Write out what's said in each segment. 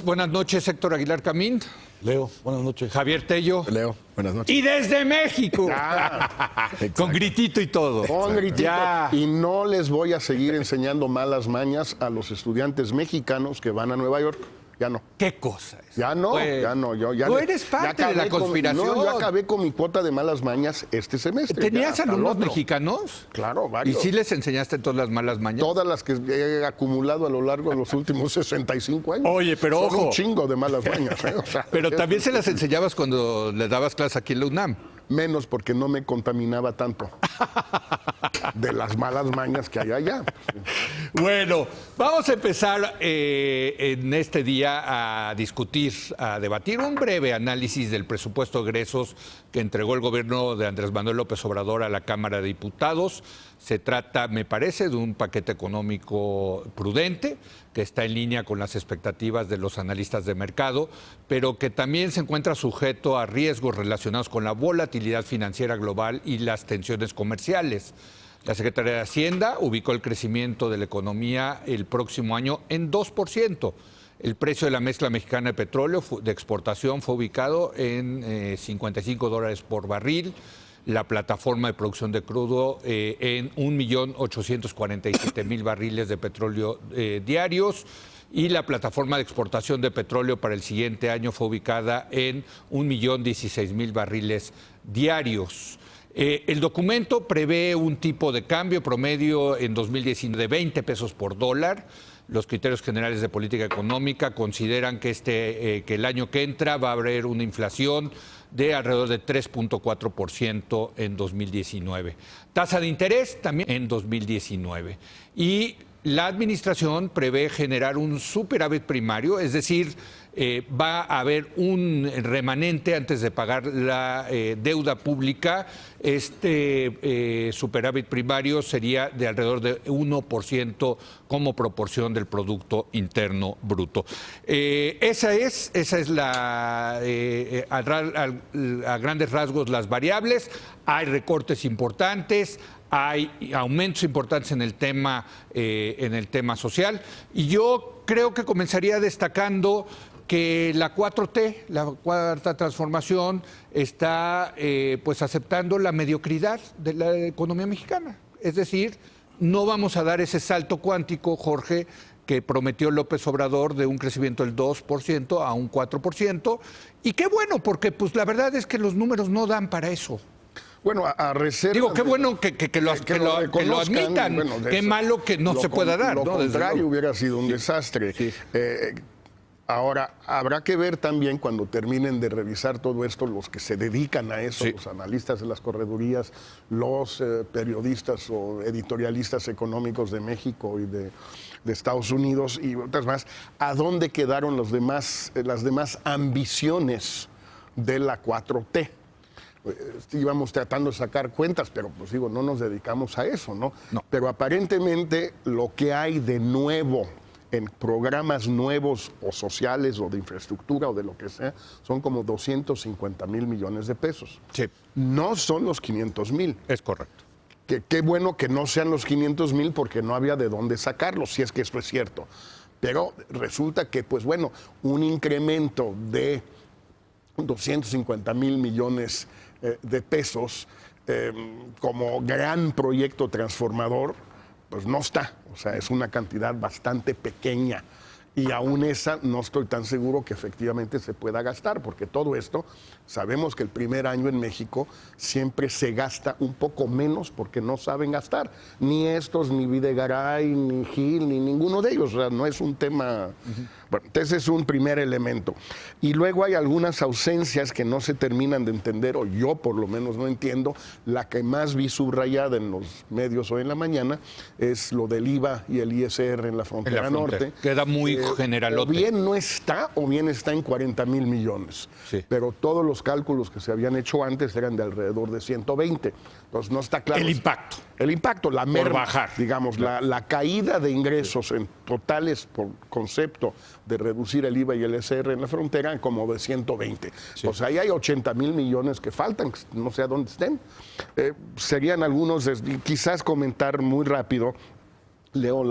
Buenas noches, Héctor Aguilar Camín. Leo, buenas noches. Javier Tello. Leo, buenas noches. Y desde México. Con gritito y todo. Con gritito. Ya. Y no les voy a seguir enseñando malas mañas a los estudiantes mexicanos que van a Nueva York. Ya no. ¿Qué cosa es? Ya no, Pues, ya no. Yo, ya tú eres parte de la conspiración. Yo acabé con mi cuota de malas mañas este semestre. ¿Tenías ya, hasta alumnos el otro. mexicanos? Claro, ¿Y varios. sí les enseñaste todas las malas mañas? Todas las que he acumulado a lo largo de los últimos 65 años. Oye, pero Son ojo. un chingo de malas mañas. O sea, Pero también se las enseñabas cuando le dabas clase aquí en la UNAM. menos porque no me contaminaba tanto de las malas mañas que hay allá. Bueno, vamos a empezar en este día a discutir, a debatir un breve análisis del presupuesto de egresos que entregó el gobierno de Andrés Manuel López Obrador a la Cámara de Diputados. Se trata, me parece, de un paquete económico prudente que está en línea con las expectativas de los analistas de mercado, pero que también se encuentra sujeto a riesgos relacionados con la volatilidad financiera global y las tensiones comerciales. La Secretaría de Hacienda ubicó el crecimiento de la economía el próximo año en 2%. El precio de la mezcla mexicana de petróleo de exportación fue ubicado en $55 por barril. La plataforma de producción de crudo en 1.847.000 barriles de petróleo diarios. Y la plataforma de exportación de petróleo para el siguiente año fue ubicada en 1.016.000 barriles diarios. El documento prevé un tipo de cambio promedio en 2019 de 20 pesos por dólar. Los criterios generales de política económica consideran que, que el año que entra va a haber una inflación de alrededor de 3.4% en 2019. Tasa de interés también en 2019. Y la administración prevé generar un superávit primario, es decir, va a haber un remanente antes de pagar la deuda pública. Este superávit primario sería de alrededor de 1% como proporción del Producto Interno Bruto. Esa es la, a grandes rasgos las variables. Hay recortes importantes. Hay aumentos importantes en el tema social. Y yo creo que comenzaría destacando que la 4T, la Cuarta Transformación, está pues aceptando la mediocridad de la economía mexicana. Es decir, no vamos a dar ese salto cuántico, Jorge, que prometió López Obrador de un crecimiento del 2% a un 4%. Y qué bueno, porque pues la verdad es que los números no dan para eso. Bueno, a reserva... Digo, qué bueno que lo admitan. Bueno, qué malo que no se pueda dar. Lo ¿no? contrario hubiera sido un desastre. Sí. Ahora, habrá que ver también cuando terminen de revisar todo esto, los que se dedican a eso, los analistas de las corredurías, los periodistas o editorialistas económicos de México y de Estados Unidos y otras más, a dónde quedaron las demás ambiciones de la 4T. Íbamos tratando de sacar cuentas, pero pues digo, no nos dedicamos a eso, ¿no? Pero aparentemente lo que hay de nuevo en programas nuevos o sociales o de infraestructura o de lo que sea, son como 250,000 millones de pesos. Sí. No son los 500,000. Es correcto. Qué bueno que no sean los 500,000 porque no había de dónde sacarlos, si es que esto es cierto. Pero resulta que, pues bueno, un incremento de 250,000 millones de pesos como gran proyecto transformador, pues no está. O sea, es una cantidad bastante pequeña. Y aún esa no estoy tan seguro que efectivamente se pueda gastar, porque todo esto, sabemos que el primer año en México siempre se gasta un poco menos porque no saben gastar. Ni estos, ni Videgaray, ni Gil, ni ninguno de ellos. O sea, no es un tema... Bueno, ese es un primer elemento. Y luego hay algunas ausencias que no se terminan de entender, o yo por lo menos no entiendo. La que más vi subrayada en los medios hoy en la mañana es lo del IVA y el ISR en la frontera norte. Queda muy generalote. O bien no está, o bien está en 40,000 millones. Sí. Pero todos los cálculos que se habían hecho antes eran de alrededor de 120. Entonces no está claro. El impacto. El impacto, la merma, por bajar. Digamos, la caída de ingresos en totales por concepto de reducir el IVA y el ISR en la frontera como de 120. Sí. O sea, ahí hay 80,000 millones que faltan, no sé a dónde estén. Serían algunos, quizás comentar muy rápido, Leo,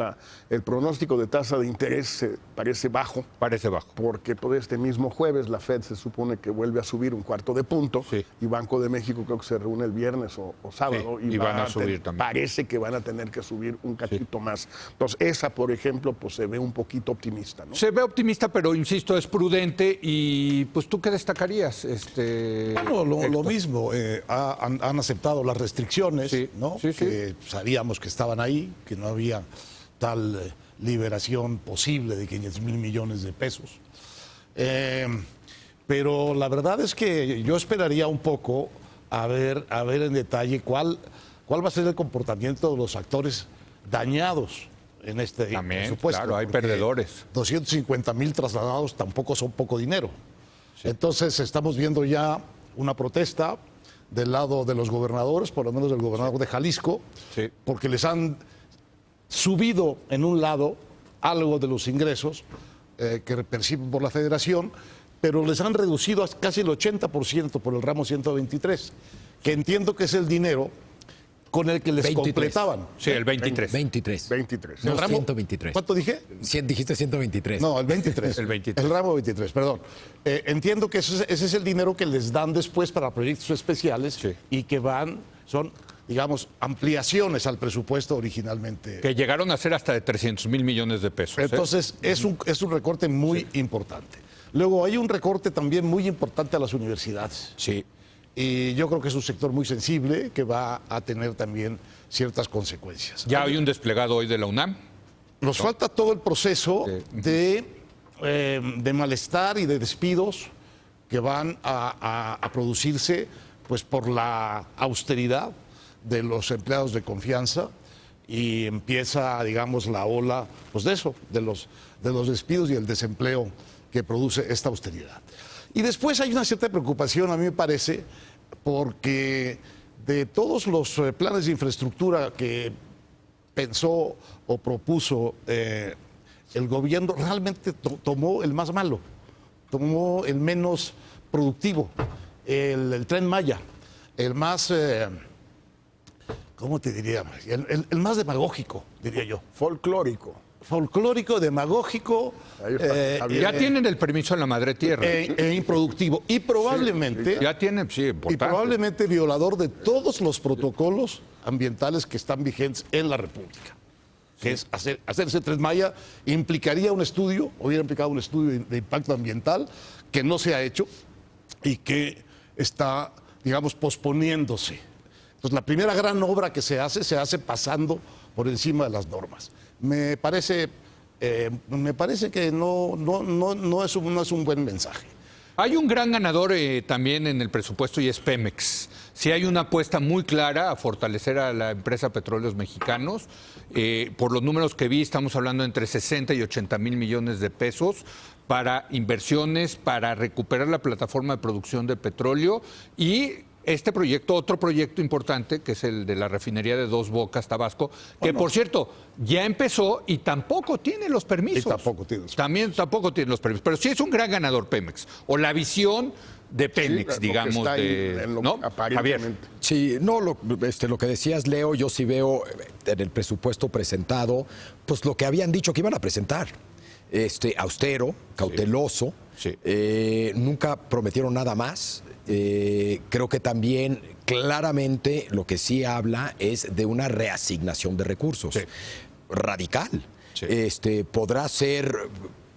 el pronóstico de tasa de interés parece bajo. Parece bajo. Porque todo este mismo jueves la Fed se supone que vuelve a subir un cuarto de punto, Sí. y Banco de México creo que se reúne el viernes o sábado, Sí, y van a subir también. Parece que van a tener que subir un cachito más. Entonces esa, por ejemplo, pues se ve un poquito optimista, ¿no? Se ve optimista, pero insisto, es prudente. Y pues, ¿tú qué destacarías? Bueno, lo mismo. Han aceptado las restricciones, Sí, ¿no? sí, sí. Que sabíamos que estaban ahí, que no había tal liberación posible de 500,000 millones de pesos. Pero la verdad es que yo esperaría un poco a ver en detalle cuál va a ser el comportamiento de los actores dañados en este También, presupuesto. claro, hay porque perdedores. 250,000 trasladados tampoco son poco dinero. Entonces estamos viendo ya una protesta del lado de los gobernadores, por lo menos del gobernador de Jalisco, Sí. porque les han subido en un lado algo de los ingresos que perciben por la federación, pero les han reducido a casi el 80% por el ramo 123, que entiendo que es el dinero con el que les 23. completaban. Sí, el 23. 23. 23. No, El ramo- 123. ¿Cuánto dije? Dijiste 123. No, el 23. El 23. El ramo 23, perdón. Entiendo que ese es el dinero que les dan después para proyectos especiales Sí. y que son, digamos, ampliaciones al presupuesto originalmente. Que llegaron a ser hasta de 300,000 millones de pesos. Entonces, es un recorte muy importante. Luego, hay un recorte también muy importante a las universidades. Sí. Y yo creo que es un sector muy sensible que va a tener también ciertas consecuencias. Ya hay un desplegado hoy de la UNAM. Nos falta todo el proceso de malestar y de despidos que van a producirse pues, por la austeridad de los empleados de confianza, y empieza, digamos, la ola pues, de eso, de los despidos y el desempleo que produce esta austeridad. Y después hay una cierta preocupación, a mí me parece, porque de todos los planes de infraestructura que pensó o propuso el gobierno, realmente tomó el más malo, tomó el menos productivo, el Tren Maya, el más, ¿cómo te diría? El más demagógico, diría yo. Folclórico. Folclórico, demagógico, Ahí está, Javier. Ya tienen el permiso en la madre tierra. improductivo. Y probablemente, Ya tienen, sí, y importante. probablemente violador de todos los protocolos ambientales que están vigentes en la República. Que es hacer ese Tren Maya implicaría un estudio, hubiera implicado un estudio de impacto ambiental que no se ha hecho y que está, digamos, posponiéndose. Entonces, la primera gran obra que se hace pasando por encima de las normas. Me parece que no es un buen mensaje. Hay un gran ganador también en el presupuesto y es Pemex. Sí hay una apuesta muy clara a fortalecer a la empresa Petróleos Mexicanos. Por los números que vi, estamos hablando entre 60 y 80,000 millones de pesos para inversiones, para recuperar la plataforma de producción de petróleo y este proyecto, otro proyecto importante, que es el de la refinería de Dos Bocas, Tabasco, que por cierto, ya empezó y tampoco tiene los permisos. Y tampoco tiene los También tampoco tiene los permisos. Pero sí es un gran ganador Pemex. O la visión de Pemex, lo que digamos, está ahí, en lo- ¿no? Javier. aparentemente. Sí, no, lo que decías, Leo, yo sí veo en el presupuesto presentado, pues lo que habían dicho que iban a presentar. Austero, cauteloso, Sí. Nunca prometieron nada más. Creo que también claramente lo que sí habla es de una reasignación de recursos Sí. radical. Sí. Podrá ser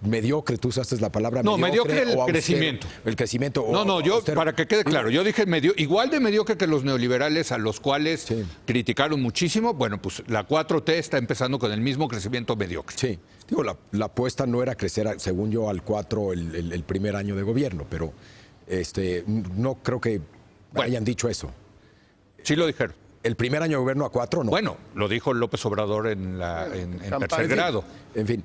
mediocre, tú usaste la palabra No, mediocre el o austero. crecimiento. El crecimiento. No, yo, austero. para que quede claro, yo dije igual de mediocre que los neoliberales a los cuales Sí. criticaron muchísimo. Bueno, pues la 4T está empezando con el mismo crecimiento mediocre. Sí, digo, la apuesta no era crecer, según yo, al 4 el primer año de gobierno, pero no creo que hayan dicho eso. Sí lo dijeron. El primer año de gobierno a 4, no. Bueno, lo dijo López Obrador en tercer grado. En fin,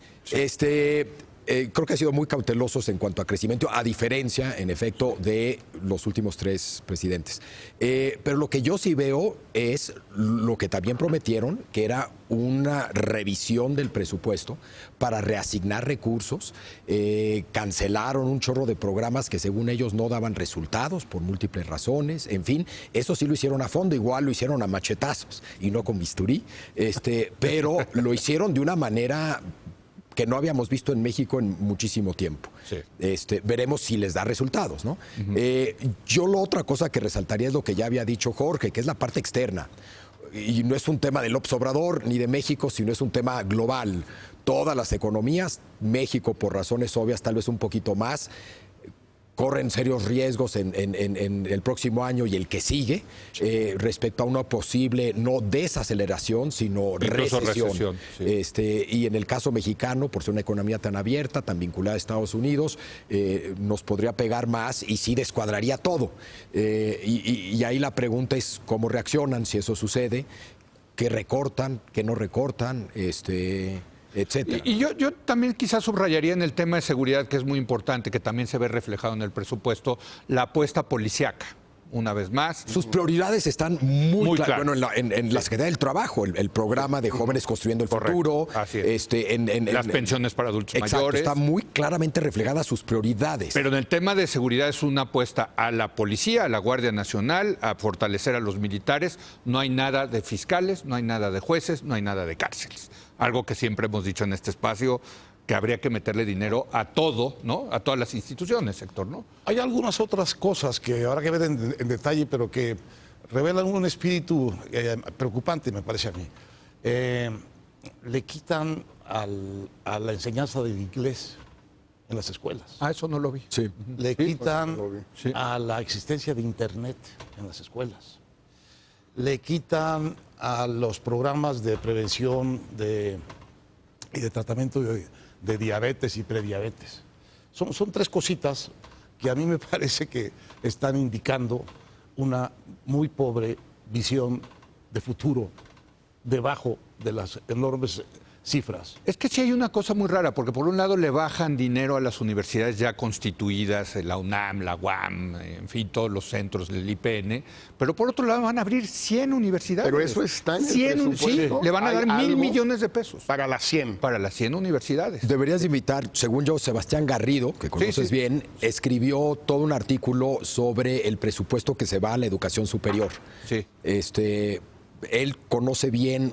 creo que han sido muy cautelosos en cuanto a crecimiento, a diferencia, en efecto, de los últimos 3 presidentes. Pero lo que yo sí veo es lo que también prometieron, que era una revisión del presupuesto para reasignar recursos. Cancelaron un chorro de programas que según ellos no daban resultados por múltiples razones. En fin, eso sí lo hicieron a fondo, igual lo hicieron a machetazos y no con bisturí, pero lo hicieron de una manera que no habíamos visto en México en muchísimo tiempo. Sí. Veremos si les da resultados, ¿no? Yo la otra cosa que resaltaría es lo que ya había dicho Jorge, que es la parte externa. Y no es un tema de López Obrador ni de México, sino es un tema global. Todas las economías, México por razones obvias tal vez un poquito más, corren serios riesgos en el próximo año y el que sigue respecto a una posible no desaceleración, sino Incluso recesión. Sí. Y en el caso mexicano, por ser una economía tan abierta, tan vinculada a Estados Unidos, nos podría pegar más y sí descuadraría todo. Y ahí la pregunta es cómo reaccionan si eso sucede, qué recortan, qué no recortan, etcétera. Y yo también quizás subrayaría en el tema de seguridad, que es muy importante, que también se ve reflejado en el presupuesto, la apuesta policíaca. Una vez más. Sus prioridades están muy claras. claras. Bueno, en la Secretaría del Trabajo, el programa de Jóvenes Construyendo el Futuro. Así es. Las pensiones para adultos exacto, mayores. está muy claramente reflejada sus prioridades. Pero en el tema de seguridad es una apuesta a la policía, a la Guardia Nacional, a fortalecer a los militares. No hay nada de fiscales, no hay nada de jueces, no hay nada de cárceles. Algo que siempre hemos dicho en este espacio, que habría que meterle dinero a todo, ¿no? A todas las instituciones, Héctor, ¿no? Hay algunas otras cosas que habrá que ver en detalle, pero que revelan un espíritu preocupante, me parece a mí. Le quitan a la enseñanza del inglés en las escuelas. Ah, eso no lo vi. Sí. Le quitan Sí. a la existencia de Internet en las escuelas. Le quitan a los programas de prevención y de tratamiento de diabetes y prediabetes. Son 3 cositas que a mí me parece que están indicando una muy pobre visión de futuro debajo de las enormes cifras. Es que sí hay una cosa muy rara, porque por un lado le bajan dinero a las universidades ya constituidas, la UNAM, la UAM, en fin, todos los centros del IPN, pero por otro lado van a abrir 100 universidades. Pero eso está en el 100, presupuesto. sí, le van a Hay dar 1.000 algo millones de pesos Para las 100. para las 100 universidades. Deberías invitar, según yo, Sebastián Garrido, que conoces sí. bien, escribió todo un artículo sobre el presupuesto que se va a la educación superior. Sí. Él conoce bien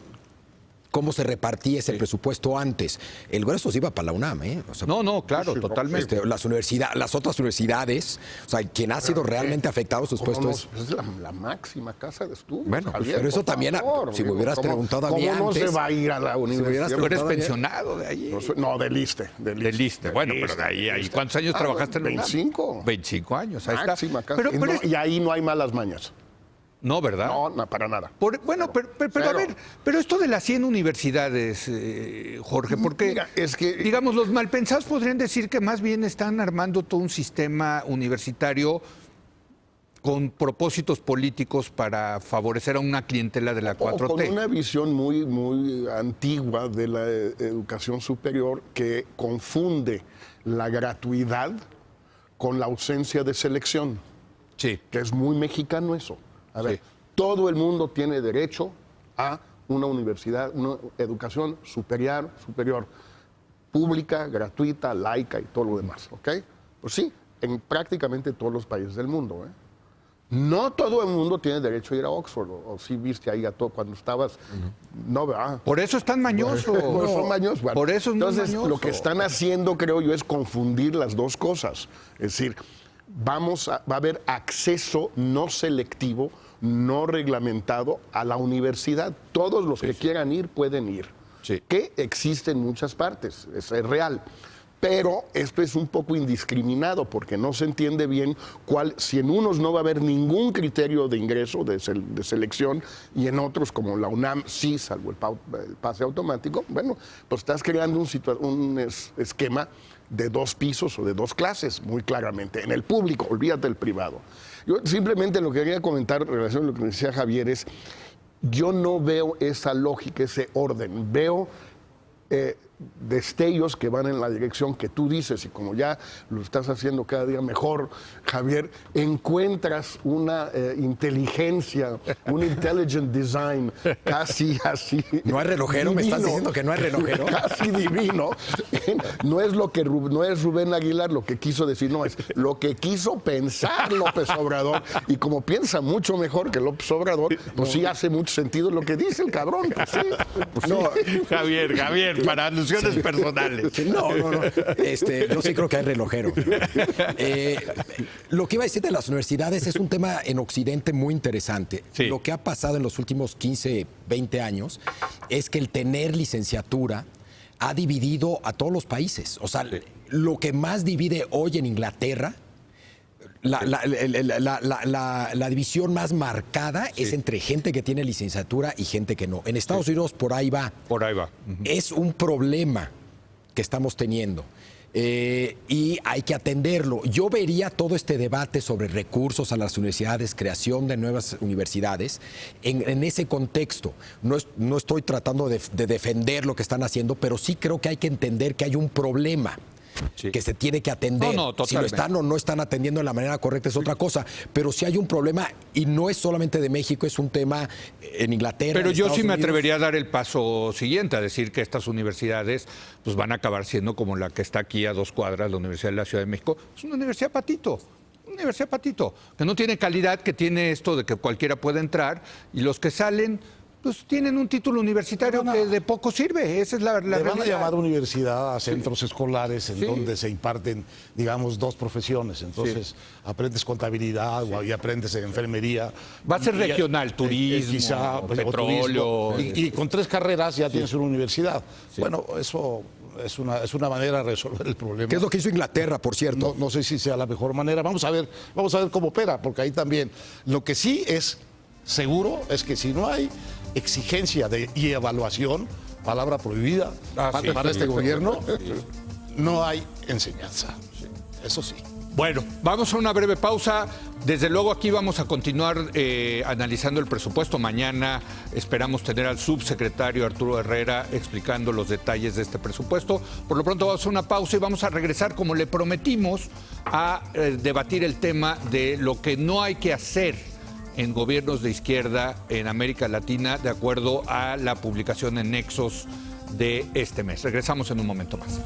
cómo se repartía ese presupuesto antes. El grueso se iba para la UNAM, ¿eh? O sea, No, claro, totalmente. las otras universidades, o sea, quien ha sido realmente afectado sus puestos es... Es la máxima casa de estudios. Bueno, Javier, pero eso por también, favor, si me digo, hubieras preguntado a mí ¿cómo antes, no se va a ir a la universidad? hubieras Tú eres todavía- pensionado de allí. No, del ISSSTE. Del ISSSTE. Bueno, pero de ahí, ¿cuántos años trabajaste en la UNAM? 25. 25 años, ahí está. Máxima casa. Pero Y ahí no hay malas mañas. no, ¿verdad? No, para nada. Bueno, pero a Cero. ver, pero esto de las 100 universidades, Jorge, porque, Mira, es que- digamos, los malpensados podrían decir que más bien están armando todo un sistema universitario con propósitos políticos para favorecer a una clientela de la 4T. O con una visión muy, muy antigua de la educación superior que confunde la gratuidad con la ausencia de selección. Sí. Que es muy mexicano eso. A ver, Sí. todo el mundo tiene derecho a una universidad, una educación superior, pública, gratuita, laica y todo lo demás, ¿ok? Pues sí, en prácticamente todos los países del mundo, ¿eh? No todo el mundo tiene derecho a ir a Oxford, o si viste ahí a todo cuando estabas, no, ¿verdad? Por eso es tan mañoso. Pues son mañosos. Bueno, Por eso es muy entonces, mañoso. lo que están haciendo, creo yo, es confundir las dos cosas. Es decir, va a haber acceso no selectivo, no reglamentado a la universidad. Todos los que quieran ir pueden ir. Sí. Que existe en muchas partes, es real. Pero esto es un poco indiscriminado porque no se entiende bien si en unos no va a haber ningún criterio de ingreso, de selección, y en otros, como la UNAM, sí, salvo el pase automático, bueno, pues estás creando un esquema de 2 pisos o de 2 clases, muy claramente. En el público, olvídate del privado. Yo simplemente lo que quería comentar en relación a lo que decía Javier es, yo no veo esa lógica, ese orden. Veo destellos que van en la dirección que tú dices, y como ya lo estás haciendo cada día mejor, Javier, encuentras una inteligencia, un intelligent design casi así. ¿No hay relojero? Divino, ¿Me estás diciendo que no hay relojero? Casi divino. No es lo que no es Rubén Aguilar lo que quiso decir, no, es lo que quiso pensar López Obrador. Y como piensa mucho mejor que López Obrador, pues sí hace mucho sentido lo que dice el cabrón. Pues sí, pues no, sí. Javier, para alusiones personales. No. Yo sí creo que hay relojero. Lo que iba a decir de las universidades es un tema en Occidente muy interesante. Sí. Lo que ha pasado en los últimos 15, 20 años es que el tener licenciatura ha dividido a todos los países. O sea, lo que más divide hoy en Inglaterra, la división más marcada es entre gente que tiene licenciatura y gente que no. En Estados Unidos por ahí va. Por ahí va. Es un problema que estamos teniendo. Y hay que atenderlo. Yo vería todo este debate sobre recursos a las universidades, creación de nuevas universidades, en ese contexto. No estoy tratando de defender lo que están haciendo, pero sí creo que hay que entender que hay un problema. Sí. Que se tiene que atender. Si lo están o no están atendiendo de la manera correcta es otra cosa, pero si hay un problema, y no es solamente de México, es un tema en Inglaterra. Pero yo sí me Unidos. atrevería a dar el paso siguiente, a decir que estas universidades pues van a acabar siendo como la que está aquí a 2 cuadras, la Universidad de la Ciudad de México. Es una universidad patito. Universidad patito, que no tiene calidad, que tiene esto de que cualquiera puede entrar, y los que salen pues tienen un título universitario que de poco sirve. Esa es la realidad. Le van a llamar universidad a centros escolares en donde se imparten, digamos, 2 profesiones. Entonces, aprendes contabilidad y aprendes enfermería. Va a ser regional, turismo, quizá, petróleo. Y con 3 carreras ya tienes una universidad. Bueno, eso es una manera de resolver el problema. ¿Qué es lo que hizo Inglaterra, por cierto? No sé si sea la mejor manera. Vamos a ver cómo opera, porque ahí también. Lo que sí es seguro es que si no hay exigencia y evaluación, palabra prohibida para este gobierno, no hay enseñanza. Eso sí. Bueno, vamos a una breve pausa. Desde luego aquí vamos a continuar analizando el presupuesto. Mañana esperamos tener al subsecretario Arturo Herrera explicando los detalles de este presupuesto. Por lo pronto vamos a hacer una pausa y vamos a regresar, como le prometimos, a debatir el tema de lo que no hay que hacer en gobiernos de izquierda en América Latina, de acuerdo a la publicación en Nexos de este mes. Regresamos en un momento más.